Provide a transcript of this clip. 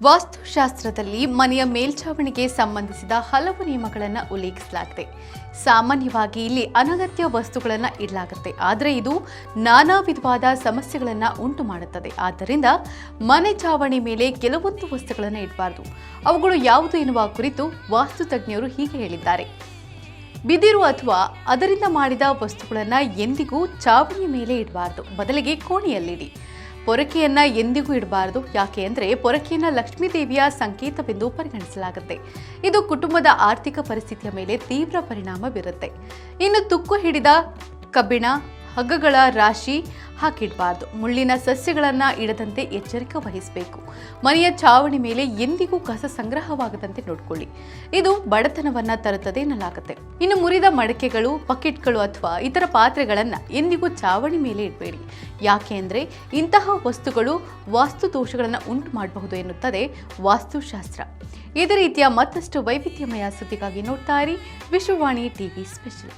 ವಾಸ್ತುಶಾಸ್ತ್ರದಲ್ಲಿ ಮನೆಯ ಮೇಲ್ಛಾವಣಿಗೆ ಸಂಬಂಧಿಸಿದ ಹಲವು ನಿಯಮಗಳನ್ನು ಉಲ್ಲೇಖಿಸಲಾಗಿದೆ. ಸಾಮಾನ್ಯವಾಗಿ ಇಲ್ಲಿ ಅನಗತ್ಯ ವಸ್ತುಗಳನ್ನು ಇಡಲಾಗುತ್ತೆ, ಆದರೆ ಇದು ನಾನಾ ವಿಧವಾದ ಸಮಸ್ಯೆಗಳನ್ನು ಉಂಟು ಮಾಡುತ್ತದೆ. ಆದ್ದರಿಂದ ಮನೆ ಛಾವಣಿ ಮೇಲೆ ಕೆಲವೊಂದು ವಸ್ತುಗಳನ್ನು ಇಡಬಾರದು. ಅವುಗಳು ಯಾವುದು ಎನ್ನುವ ಕುರಿತು ವಾಸ್ತು ತಜ್ಞರು ಹೀಗೆ ಹೇಳಿದ್ದಾರೆ. ಬಿದಿರು ಅಥವಾ ಅದರಿಂದ ಮಾಡಿದ ವಸ್ತುಗಳನ್ನು ಎಂದಿಗೂ ಛಾವಣಿಯ ಮೇಲೆ ಇಡಬಾರದು, ಬದಲಿಗೆ ಕೋಣೆಯಲ್ಲಿಡಿ. ಪೊರಕೆಯನ್ನ ಎಂದಿಗೂ ಇಡಬಾರದು. ಯಾಕೆ ಅಂದರೆ ಪೊರಕೆಯನ್ನ ಲಕ್ಷ್ಮೀ ದೇವಿಯ ಸಂಕೇತವೆಂದು ಪರಿಗಣಿಸಲಾಗುತ್ತೆ. ಇದು ಕುಟುಂಬದ ಆರ್ಥಿಕ ಪರಿಸ್ಥಿತಿಯ ಮೇಲೆ ತೀವ್ರ ಪರಿಣಾಮ ಬೀರುತ್ತೆ. ಇನ್ನು ತುಕ್ಕು ಹಿಡಿದ ಕಬ್ಬಿಣ ಹಗ್ಗಗಳ ರಾಶಿ ಹಾಕಿಡಬಾರ್ದು. ಮುಳ್ಳಿನ ಸಸ್ಯಗಳನ್ನ ಇಡದಂತೆ ಎಚ್ಚರಿಕೆ ವಹಿಸಬೇಕು. ಮನೆಯ ಛಾವಣಿ ಮೇಲೆ ಎಂದಿಗೂ ಕಸ ಸಂಗ್ರಹವಾಗದಂತೆ ನೋಡಿಕೊಳ್ಳಿ. ಇದು ಬಡತನವನ್ನ ತರುತ್ತದೆ ಎನ್ನಲಾಗುತ್ತೆ. ಇನ್ನು ಮುರಿದ ಮಡಕೆಗಳು, ಬಕೆಟ್ಗಳು ಅಥವಾ ಇತರ ಪಾತ್ರೆಗಳನ್ನ ಎಂದಿಗೂ ಛಾವಣಿ ಮೇಲೆ ಇಡಬೇಡಿ. ಯಾಕೆ ಅಂದರೆ ಇಂತಹ ವಸ್ತುಗಳು ವಾಸ್ತು ದೋಷಗಳನ್ನು ಉಂಟು ಮಾಡಬಹುದು ಎನ್ನುತ್ತದೆ ವಾಸ್ತುಶಾಸ್ತ್ರ. ಇದೇ ರೀತಿಯ ಮತ್ತಷ್ಟು ವೈವಿಧ್ಯಮಯ ಸುದ್ದಿಗಾಗಿ ನೋಡ್ತಾ ಇರಿ ವಿಶ್ವವಾಣಿ ಟಿವಿ ಸ್ಪೆಷಲ್.